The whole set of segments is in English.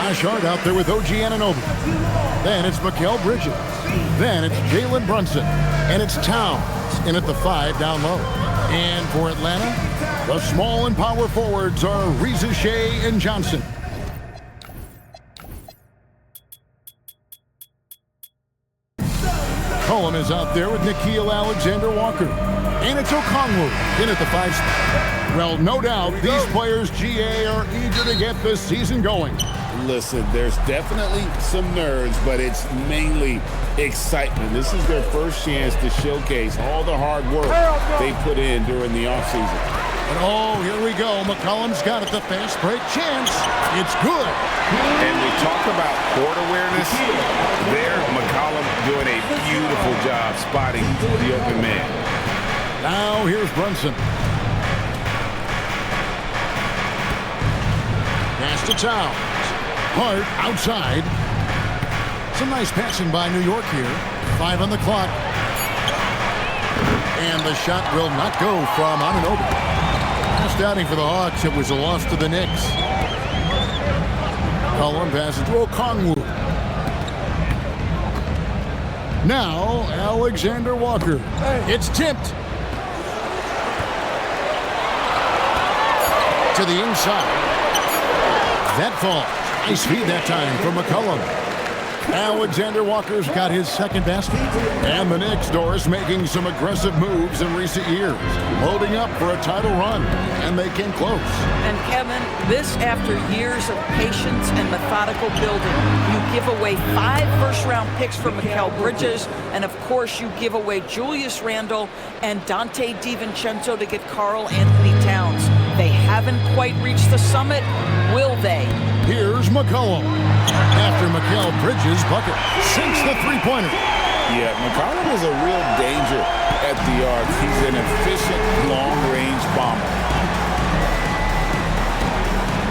Josh Hart out there with OG Anunoby. Then it's Mikal Bridges. Then it's Jalen Brunson. And it's Towns in at the 5 down low. And for Atlanta, the small and power forwards are Reza Shea and Johnson. Cullen is out there with Nickeil Alexander-Walker. And it's Okongwu in at the 5 spot. Well, no doubt, these players, GA, are eager to get this season going. Listen, there's definitely some nerves, but it's mainly excitement. This is their first chance to showcase all the hard work they put in during the offseason. And oh, here we go. McCollum's got it, the fast break chance. It's good. And we talk about court awareness. There, McCollum doing a beautiful job spotting the open man. Now here's Brunson. Pass to Towns. Hart outside. Some nice passing by New York here. 5 on the clock. And the shot will not go from Anunoby. Last outing for the Hawks, it was a loss to the Knicks. Cullen passes to Okongwu. Now, Alexander-Walker. It's tipped. To the inside. That falls. Nice feed that time from McCollum. Alexander-Walker's got his second basket. And the Knicks, Doris, making some aggressive moves in recent years. Loading up for a title run. And they came close. And Kevin, this after years of patience and methodical building. You give away 5 first-round picks for Mikal Bridges. And, of course, you give away Julius Randle and Dante DiVincenzo to get Karl Anthony Towns. They haven't quite reached the summit. Will they? Here's McCollum. After Mikal Bridges' bucket, sinks the three-pointer. Yeah, McCollum is a real danger at the arc. He's an efficient long-range bomber.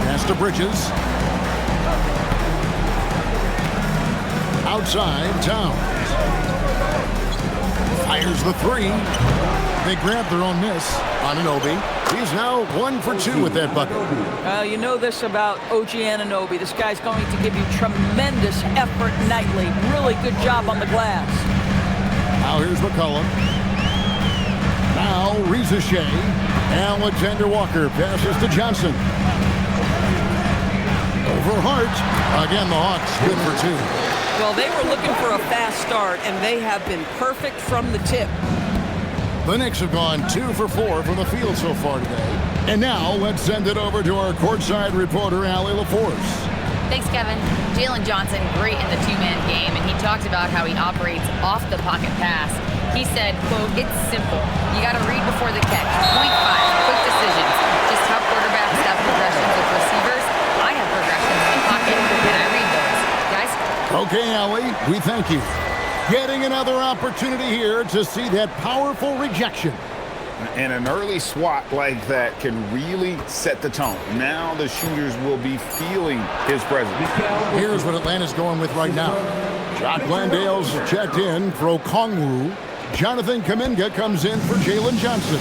Pass to Bridges. Outside, Towns. Fires the 3. They grab their own miss. Anunoby. He's now 1 for 2 with that bucket. You know this about OG Anunoby. This guy's going to give you tremendous effort nightly. Really good job on the glass. Now here's McCollum. Now Reza Shea. Alexander-Walker passes to Johnson. Over Hart. Again, the Hawks good for 2. Well, they were looking for a fast start, and they have been perfect from the tip. The Knicks have gone 2 for 4 from the field so far today. And now let's send it over to our courtside reporter, Allie LaForce. Thanks, Kevin. Jalen Johnson, great in the two-man game, and he talked about how he operates off the pocket pass. He said, quote, "It's simple. You got to read before the catch. Point 5, quick decisions. Just how quarterbacks have progressions with receivers. I have progressions in the pocket, and I read those. Guys?" Okay, Allie, we thank you. Getting another opportunity here to see that powerful rejection. And an early swat like that can really set the tone. Now the shooters will be feeling his presence. Here's what Atlanta's going with right now. Jock Landale's checked in for Okongwu. Jonathan Kuminga comes in for Jalen Johnson.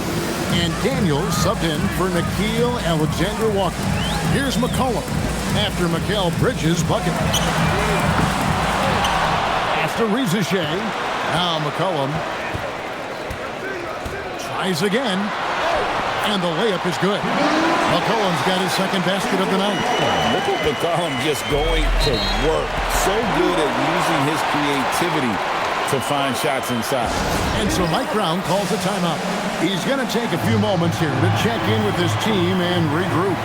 And Daniels subbed in for Nickeil Alexander-Walker. Here's McCollum after Mikal Bridges' bucket. After Reza Shea. Now McCollum tries again. And the layup is good. McCollum's got his second basket of the night. Look at McCollum just going to work. So good at using his creativity to find shots inside. And so Mike Brown calls a timeout. He's going to take a few moments here to check in with his team and regroup.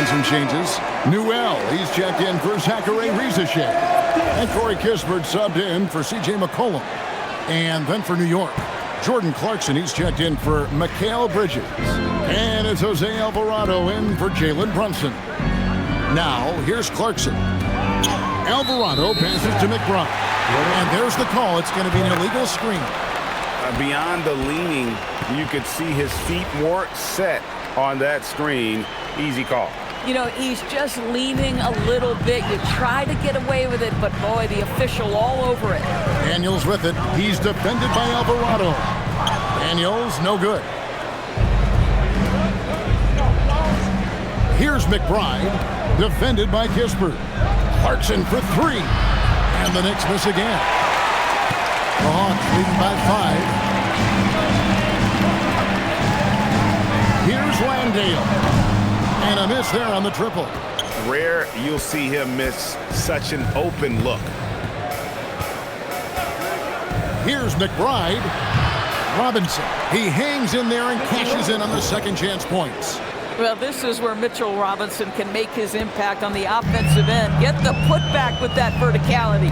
Some changes. Newell, he's checked in for Zachary Reza Shea. And Corey Kispert subbed in for C.J. McCollum. And then for New York, Jordan Clarkson, he's checked in for Mikal Bridges. And it's Jose Alvarado in for Jalen Brunson. Now, here's Clarkson. Alvarado passes to McBride. And there's the call. It's going to be an illegal screen. beyond the leaning, you could see his feet weren't set on that screen. Easy call. You know, he's just leaning a little bit. You try to get away with it, but boy, the official all over it. Daniels with it. He's defended by Alvarado. Daniels, no good. Here's McBride, defended by Kispert. Clarkson for three. And the Knicks miss again. The Hawks leading by 5. Here's Landale. And a miss there on the triple. Rare you'll see him miss such an open look. Here's McBride. Robinson. He hangs in there and cashes in on the second chance points. Well, this is where Mitchell Robinson can make his impact on the offensive end. Get the putback with that verticality.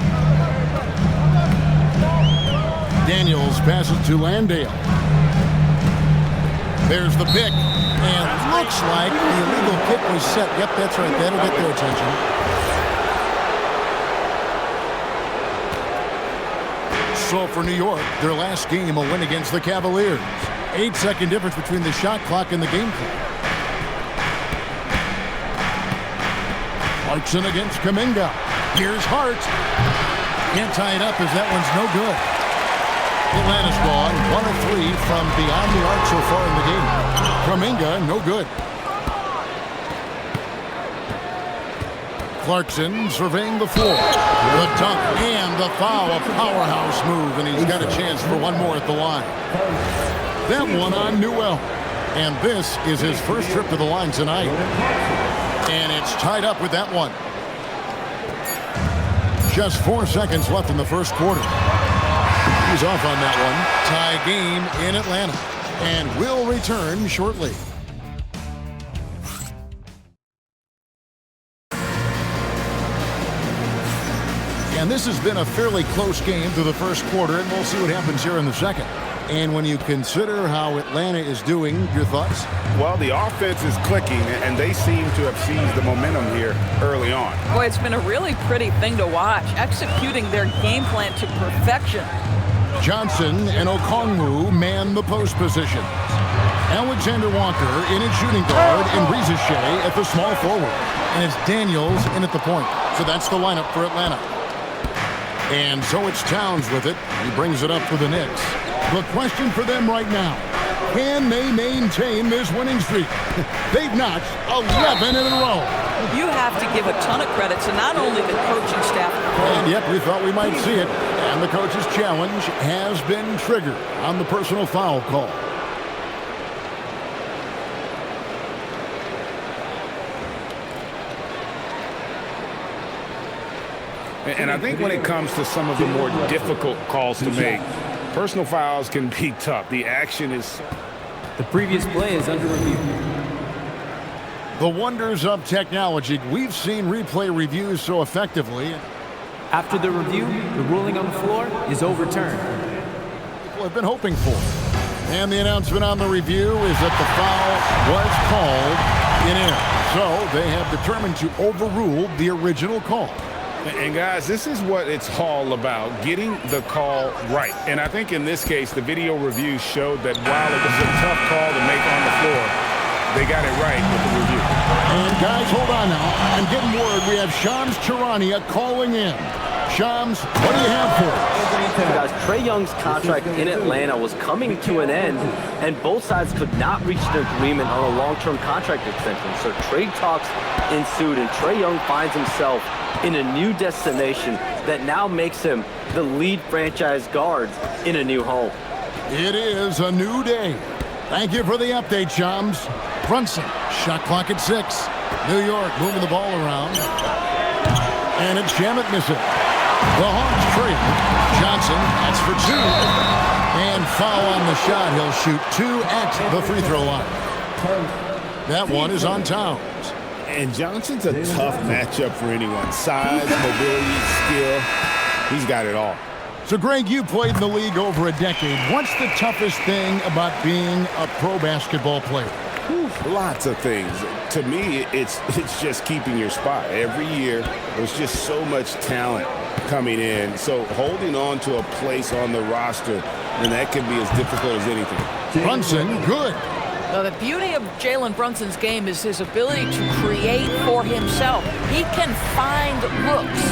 Daniels passes to Landale. There's the pick. And looks like the illegal kick was set. Yep, that's right. That'll get their attention. So for New York, their last game, a win against the Cavaliers. 8-second difference between the shot clock and the game clock. Clarkson against Kuminga. Here's Hart. Can't tie it up as that one's no good. Atlanta's gone 1 of 3 from beyond the arc so far in the game. Kuminga, no good. Clarkson surveying the floor. The dunk and the foul, a powerhouse move, and he's got a chance for one more at the line. That one on Newell. And this is his first trip to the line tonight. And it's tied up with that one. Just 4 seconds left in the first quarter. He's off on that one. Tie game in Atlanta. And will return shortly. And this has been a fairly close game through the first quarter, and we'll see what happens here in the second. And when you consider how Atlanta is doing, your thoughts? Well, the offense is clicking, and they seem to have seized the momentum here early on. Boy, it's been a really pretty thing to watch, executing their game plan to perfection. Johnson and Okongwu man the post positions. Alexander Walker in at shooting guard and Rizachet at the small forward. And it's Daniels in at the point. So that's the lineup for Atlanta. And so it's Towns with it. He brings it up for the Knicks. The question for them right now, can they maintain this winning streak? They've notched 11 in a row. You have to give a ton of credit to not only the coaching staff. And yep, we thought we might see it. And the coach's challenge has been triggered on the personal foul call. And I think when it comes to some of the more difficult calls to make, personal fouls can be tough. The action is... The previous play is under review. The wonders of technology. We've seen replay reviews so effectively. After the review, the ruling on the floor is overturned. People have been hoping for. And the announcement on the review is that the foul was called in air. So they have determined to overrule the original call. And guys, this is what it's all about, getting the call right. And I think in this case, the video review showed that while it was a tough call to make on the floor, they got it right with the review. And guys, hold on now. I'm getting word we have Shams Charania calling in. Shams, what do you have for us? Guys, Trae Young's contract in Atlanta was coming to an end, and both sides could not reach an agreement on a long-term contract extension. So trade talks ensued, and Trae Young finds himself in a new destination that now makes him the lead franchise guard in a new home. It is a new day. Thank you for the update, Shams. Brunson, shot clock at 6. New York moving the ball around. And it's Shamet missing. The Hawks trail. Johnson, that's for 2. And foul on the shot. He'll shoot 2 at the free throw line. That one is on Towns. And Johnson's a tough matchup for anyone. Size, mobility, skill. He's got it all. So, Greg, you played in the league over a decade. What's the toughest thing about being a pro basketball player? Lots of things. To me, it's just keeping your spot. Every year, there's just so much talent coming in. So holding on to a place on the roster and that can be as difficult as anything. Brunson, good. Now, the beauty of Jalen Brunson's game is his ability to create for himself. He can find looks.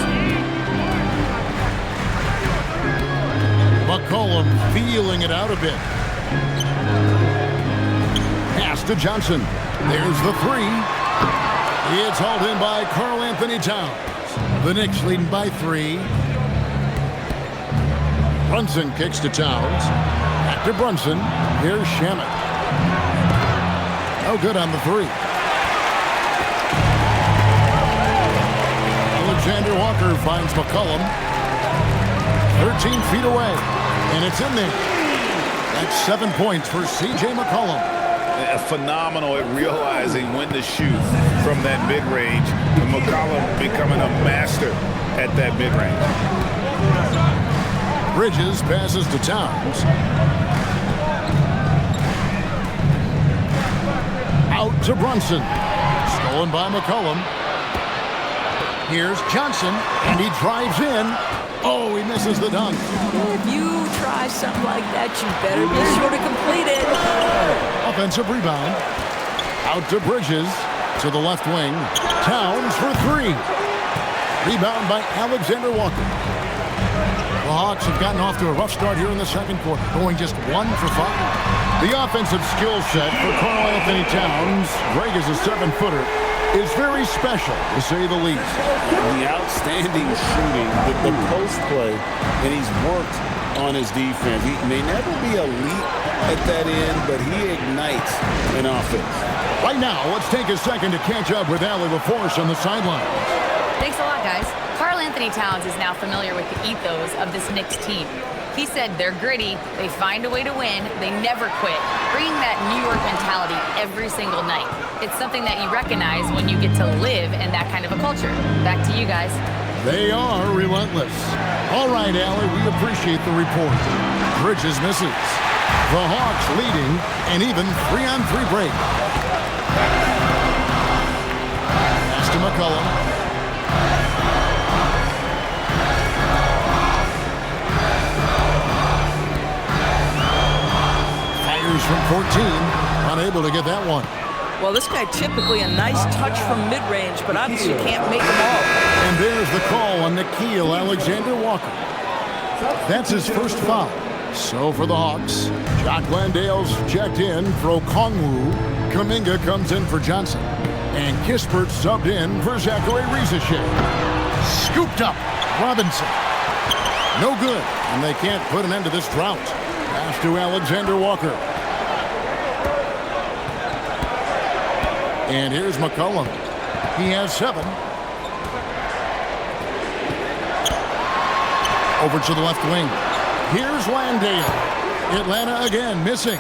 McCollum feeling it out a bit. Pass to Johnson. There's the three. It's hauled in by Karl Anthony Towns. The Knicks leading by 3. Brunson kicks to Towns. Back to Brunson. Here's Shamet. No good on the 3. Alexander Walker finds McCollum. 13 feet away. And it's in there. That's 7 points for C.J. McCollum. Phenomenal at realizing when to shoot from that mid-range. And McCollum becoming a master at that mid-range. Bridges passes to Towns. Out to Brunson. Stolen by McCollum. Here's Johnson, and he drives in. Oh, he misses the dunk. If you try something like that, you better be sure to complete it. Offensive rebound. Out to Bridges. To the left wing. Towns for 3. Rebound by Alexander Walker. The Hawks have gotten off to a rough start here in the second quarter, going just 1 for 5. The offensive skill set for Karl Anthony Towns, Greg is a 7-footer, is very special, to say the least. The outstanding shooting, the post play, and he's worked on his defense. He may never be elite at that end, but he ignites an offense. Right now, let's take a second to catch up with Allie LaForce on the sideline. Thanks a lot, guys. Karl Anthony Towns is now familiar with the ethos of this Knicks team. He said they're gritty, they find a way to win, they never quit, bringing that New York mentality every single night. It's something that you recognize when you get to live in that kind of a culture. Back to you guys. They are relentless. All right, Allie, we appreciate the report. Bridges misses. The Hawks leading an even 3-on-3 break. Pass to McCollum. Fires from 14. Unable to get that one. Well, this guy typically a nice touch from mid-range, but obviously can't make them all. And there's the call on Nickeil Alexander-Walker. That's his first foul. So for the Hawks, Jock Landale's checked in for Okongwu. Kuminga comes in for Johnson. And Kispert subbed in for Zachary Riesesheim. Scooped up, Robinson. No good, and they can't put an end to this drought. Pass to Alexander Walker. And here's McCollum. He has 7. Over to the left wing. Here's Landale. Atlanta again missing.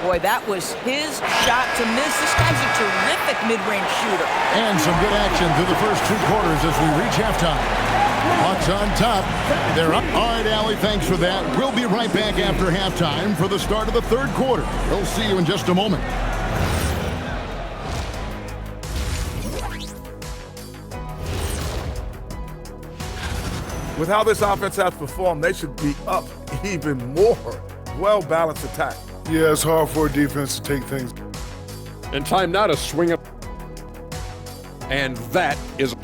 Boy, that was his shot to miss. This guy's a terrific mid-range shooter. And some good action through the first 2 quarters as we reach halftime. Hawks on top. They're up. All right, Allie, thanks for that. We'll be right back after halftime for the start of the 3rd quarter. We'll see you in just a moment. With how this offense has performed, they should be up even more. Well-balanced attack. Yeah, it's hard for a defense to take things. And time now to swing up. And that is...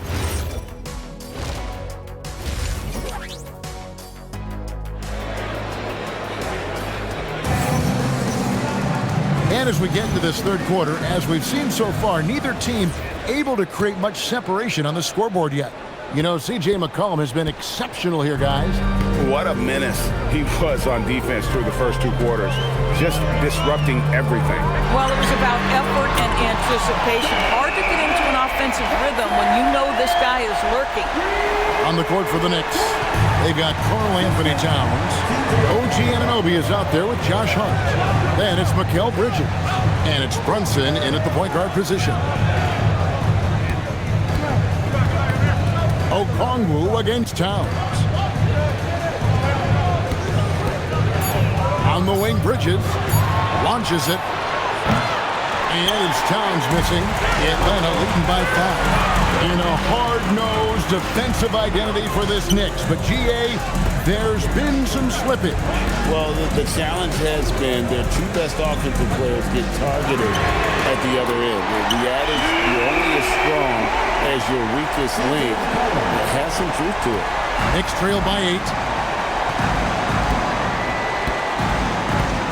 And as we get into this 3rd quarter, as we've seen so far, neither team able to create much separation on the scoreboard yet. You know, C.J. McCollum has been exceptional here, guys. What a menace he was on defense through the first 2 quarters. Just disrupting everything. Well, it was about effort and anticipation. Hard to get into an offensive rhythm when you know this guy is lurking. On the court for the Knicks, they've got Karl Anthony Towns. OG Anunoby is out there with Josh Hart. Then it's Mikal Bridges. And it's Brunson in at the point guard position. Okongwu against Towns. On the wing, Bridges launches it. And it's Towns missing. Atlanta leading by 5. In a hard-nosed defensive identity for this Knicks. But G.A., There's been some slippage. Well, the challenge has been their two best offensive players get targeted at the other end. The adage, you're only as strong as your weakest link, it has some truth to it. Knicks trail by 8.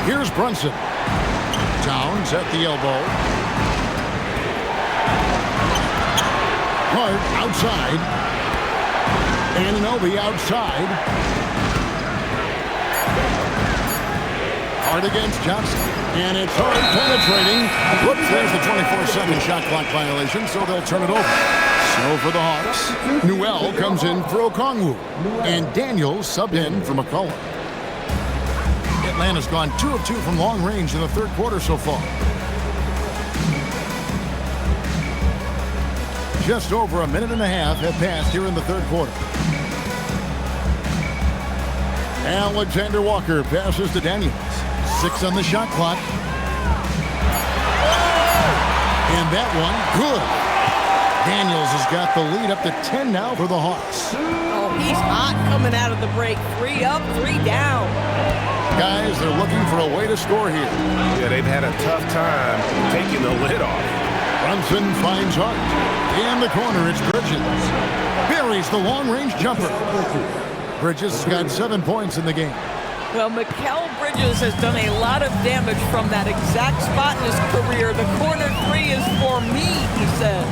Here's Brunson. Towns at the elbow. Hart outside. Anunoby outside. Hart against Johnson. And it's Hart penetrating. Whoops, there's the 24-second shot clock violation, so they'll turn it over. So for the Hawks, Newell comes in for Okongwu. And Daniels subbed in for McCollum. Atlanta's gone 2 of 2 from long range in the third quarter so far. Just over a minute and a half have passed here in the third quarter. Alexander Walker passes to Daniels. 6 on the shot clock. And that one, good. Daniels has got the lead up to 10 now for the Hawks. Oh, he's hot coming out of the break. 3 up, 3 down. Guys, they're looking for a way to score here. Yeah, they've had a tough time taking the lid off. Brunson finds Hart. In the corner, it's Bridges. Buries the long-range jumper. Bridges has got 7 points in the game. Well, Mikal Bridges has done a lot of damage from that exact spot in his career. The corner 3 is for me, he says.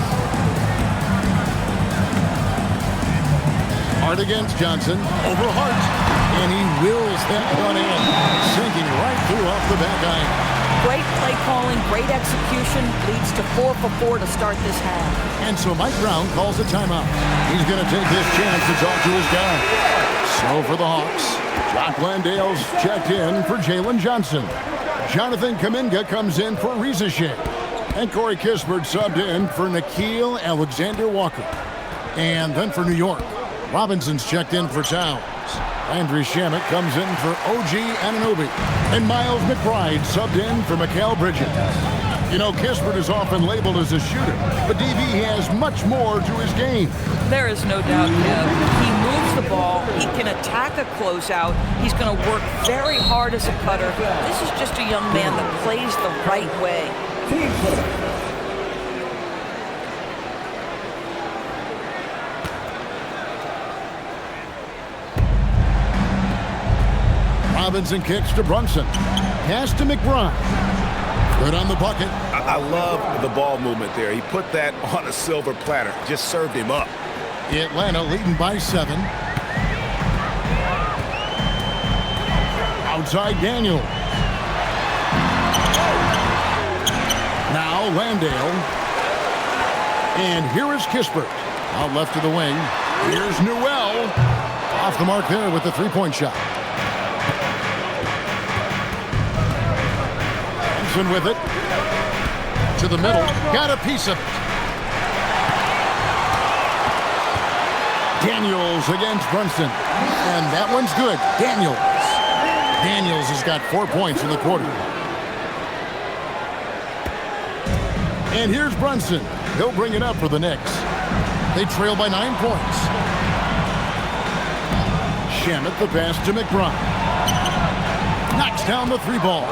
Hart against Johnson. Over Hart. And he wills that one in. Sinking right through off the back iron. Great play calling, great execution, leads to 4 for 4 to start this half. And so Mike Brown calls a timeout. He's going to take this chance to talk to his guy. So for the Hawks, Jock Landale's checked in for Jalen Johnson. Jonathan Kuminga comes in for Rizachet. And Corey Kispert subbed in for Nickeil Alexander-Walker. And then for New York, Robinson's checked in for Towns. Landry Shamet comes in for OG Anunoby. And Miles McBride subbed in for Mikal Bridges. You know, Kispert is often labeled as a shooter, but DB has much more to his game. There is no doubt, Kev. He moves the ball. He can attack a closeout. He's going to work very hard as a cutter. This is just a young man that plays the right way. Robinson kicks to Brunson. Pass to McBride. Good on the bucket. I love the ball movement there. He put that on a silver platter. Just served him up. Atlanta leading by 7. Outside Daniel. Now Landale. And here is Kispert. Out left to the wing. Here's Newell. Off the mark there with the three-point shot. With it to the middle, got a piece of it. Daniels against Brunson, and that one's good. Daniels has got 4 points in the quarter. And here's Brunson. He'll bring it up for the Knicks. They trail by 9 points. Shamet the pass to McBride. Knocks down the 3-ball.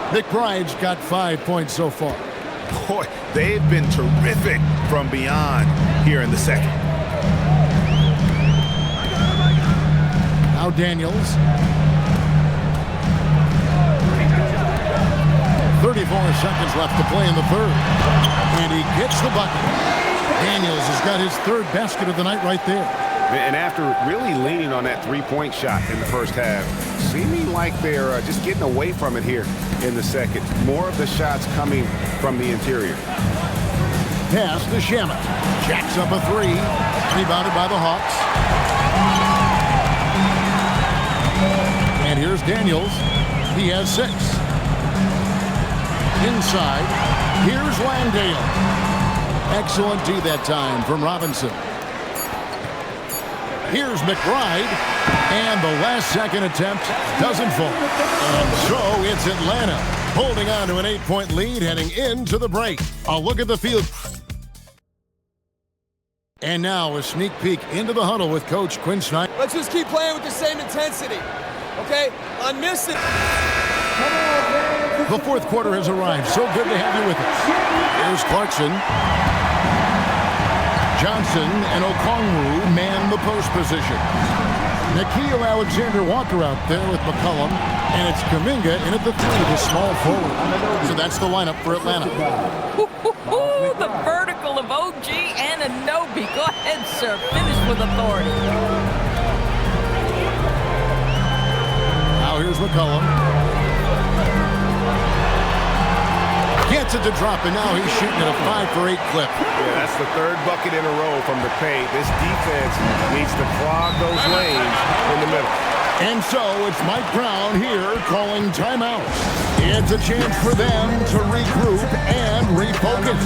McBride's got 5 points so far. Boy, they've been terrific from beyond here in the second. Now Daniels. 34 seconds left to play in the third. And he gets the bucket. Daniels has got his 3rd basket of the night right there. And after really leaning on that three-point shot in the first half, seeming like they're just getting away from it here in the second. More of the shots coming from the interior. Pass to Shamet. Jacks up a 3. Rebounded by the Hawks. And here's Daniels. He has 6. Inside. Here's Landale. Excellent D that time from Robinson. Here's McBride, and the last second attempt doesn't fall. And so it's Atlanta holding on to an 8-point lead heading into the break. A look at the field. And now a sneak peek into the huddle with Coach Quinn Snyder. Let's just keep playing with the same intensity, okay? On missing. The fourth quarter has arrived. So good to have you with us. Here's Clarkson. Johnson and Okongwu man the post position. Nickeil Alexander-Walker out there with McCollum. And it's Kuminga in at the 3, the small forward. So that's the lineup for Atlanta. The vertical of OG and Anunoby. Go ahead, sir. Finish with authority. Now here's McCollum. Gets it to drop, and now he's shooting at a 5-for-8 clip. Yeah, that's the third bucket in a row from the paint. This defense needs to clog those lanes in the middle. And so it's Mike Brown here calling timeout. It's a chance for them to regroup and refocus.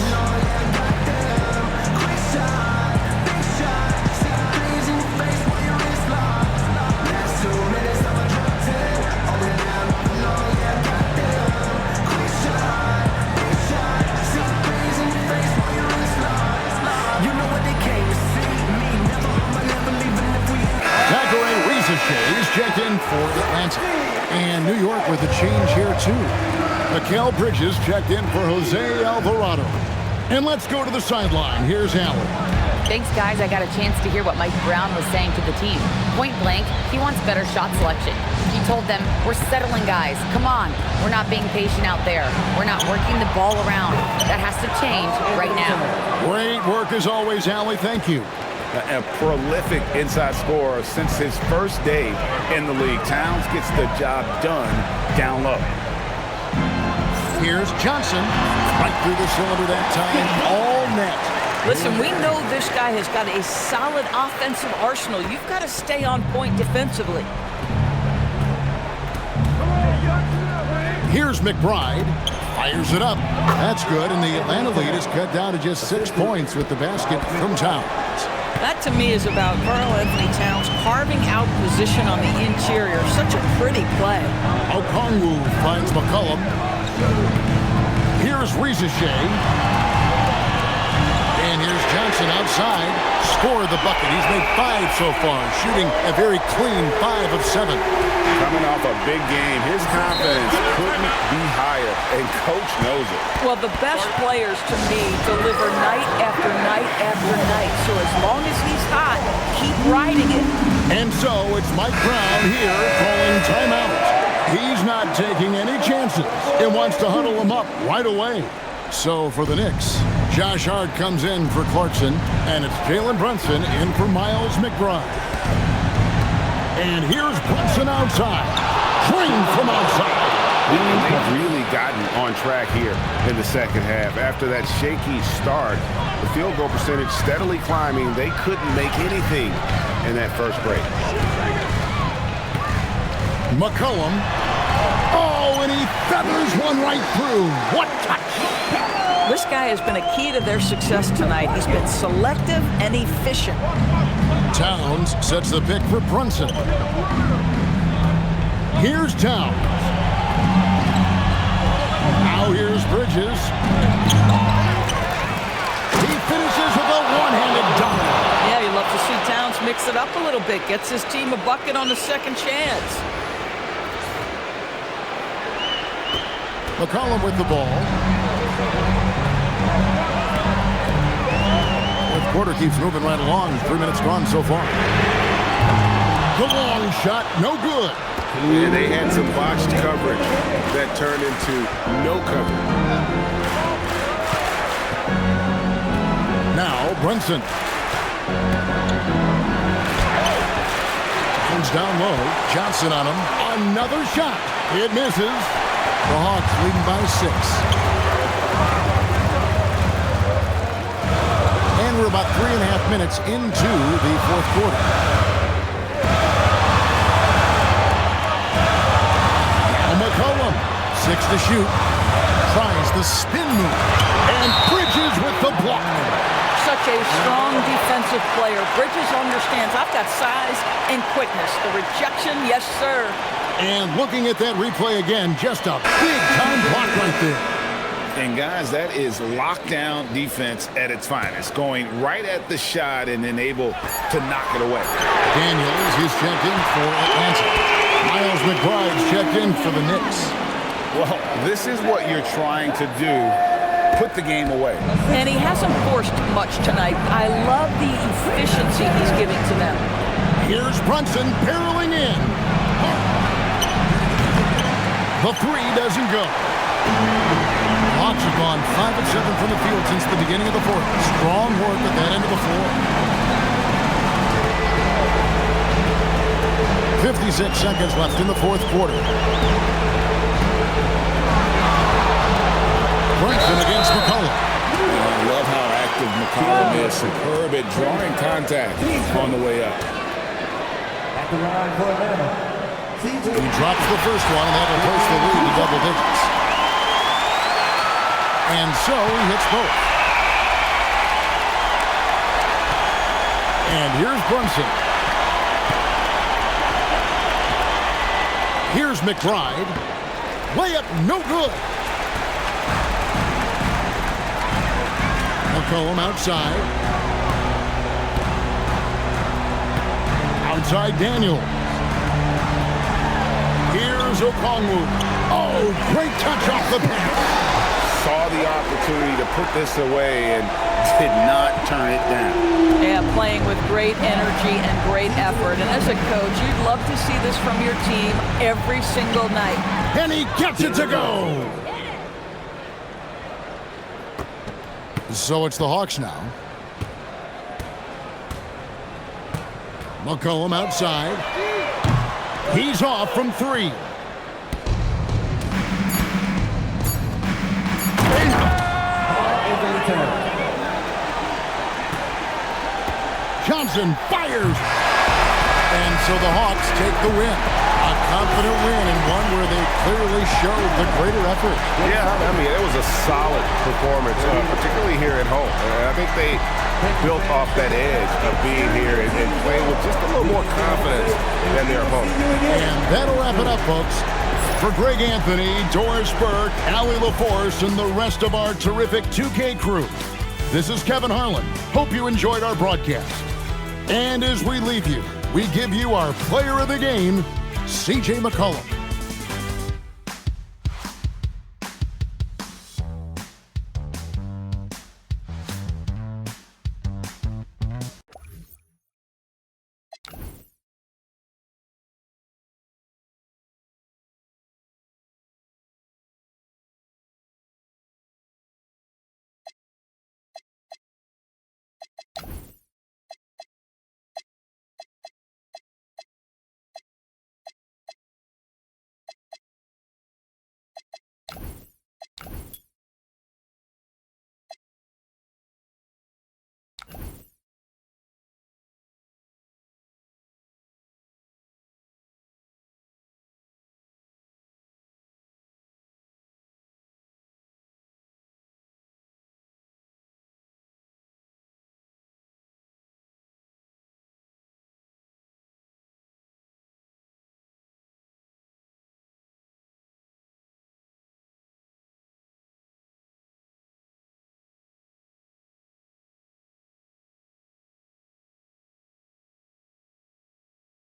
Is checked in for Atlanta. And New York with a change here, too. Mikal Bridges checked in for Jose Alvarado. And let's go to the sideline. Here's Allen. Thanks, guys. I got a chance to hear what Mike Brown was saying to the team. Point blank, he wants better shot selection. He told them, we're settling, guys. Come on. We're not being patient out there. We're not working the ball around. That has to change right now. Great work as always, Allie. Thank you. A prolific inside scorer since his first day in the league. Towns gets the job done down low. Here's Johnson. Right through the cylinder that time. All net. Listen, we know this guy has got a solid offensive arsenal. You've got to stay on point defensively. Here's McBride. Fires it up. That's good, and the Atlanta lead is cut down to just 6 points with the basket from Towns. That, to me, is about Karl-Anthony Towns carving out position on the interior. Such a pretty play. Okongwu finds McCollum. Here's Rizachet. And here's Johnson outside. Scored the bucket. He's made 5 so far, shooting a very clean 5 of 7. Coming off a big game, his confidence couldn't be higher, and Coach knows it. Well, the best players, to me, deliver night after night after night. So as long as he's hot, keep riding it. And so it's Mike Brown here calling timeout. He's not taking any chances and wants to huddle him up right away. So for the Knicks, Josh Hart comes in for Clarkson, and it's Jalen Brunson in for Miles McBride. And here's Brunson outside. Clean from outside. They've really gotten on track here in the second half. After that shaky start, the field goal percentage steadily climbing. They couldn't make anything in that first break. McCollum. Oh, and he feathers one right through. What touch! This guy has been a key to their success tonight. He's been selective and efficient. Towns sets the pick for Brunson. Here's Towns. Now here's Bridges. He finishes with a one-handed dunk. Yeah, you love to see Towns mix it up a little bit. Gets his team a bucket on the second chance. McCollum with the ball. Fourth quarter keeps moving right along. 3 minutes gone so far. The long shot, no good. Yeah, they had some botched coverage that turned into no coverage. Now Brunson. Comes down low. Johnson on him. Another shot. It misses. The Hawks leading by 6. And we're about 3.5 minutes into the fourth quarter. Now McCollum, 6 to shoot. Tries the spin move. And Bridges with the block. Such a strong defensive player. Bridges understands I've got size and quickness. The rejection, yes, sir. And looking at that replay again, just a big-time block right there. And guys, that is lockdown defense at its finest, going right at the shot and then able to knock it away. Daniels is checked in for Atlanta. Miles McBride's checked in for the Knicks. Well, this is what you're trying to do. Put the game away. And he hasn't forced much tonight. I love the efficiency he's giving to them. Here's Brunson barreling in. The three doesn't go. Hawks have gone 5 of 7 from the field since the beginning of the fourth. Strong work at that end of the floor. 56 seconds left in the fourth quarter. Brunson against McCollum. I love how active McCollum is. Superb at drawing contact on the way up. He drops the first one, and that will push the lead to double digits. And so he hits both. And here's Brunson. Here's McBride. Layup no good. McCollum outside. Outside Daniel. Here's Okongwu. Oh, great touch off the pass. Saw the opportunity to put this away and did not turn it down. Yeah, playing with great energy and great effort. And as a coach, you'd love to see this from your team every single night. And he gets it to go. So it's the Hawks now. McCollum outside. He's off from three. Johnson fires. And so the Hawks take the win. A confident win and one where they clearly showed the greater effort. Yeah, I mean, it was a solid performance, particularly here at home. I think they built off that edge of being here and playing with just a little more confidence than their opponent. And that'll wrap it up, folks. For Greg Anthony, Doris Burke, Allie LaForce, and the rest of our terrific 2K crew, this is Kevin Harlan. Hope you enjoyed our broadcast. And as we leave you, we give you our player of the game, C.J. McCollum.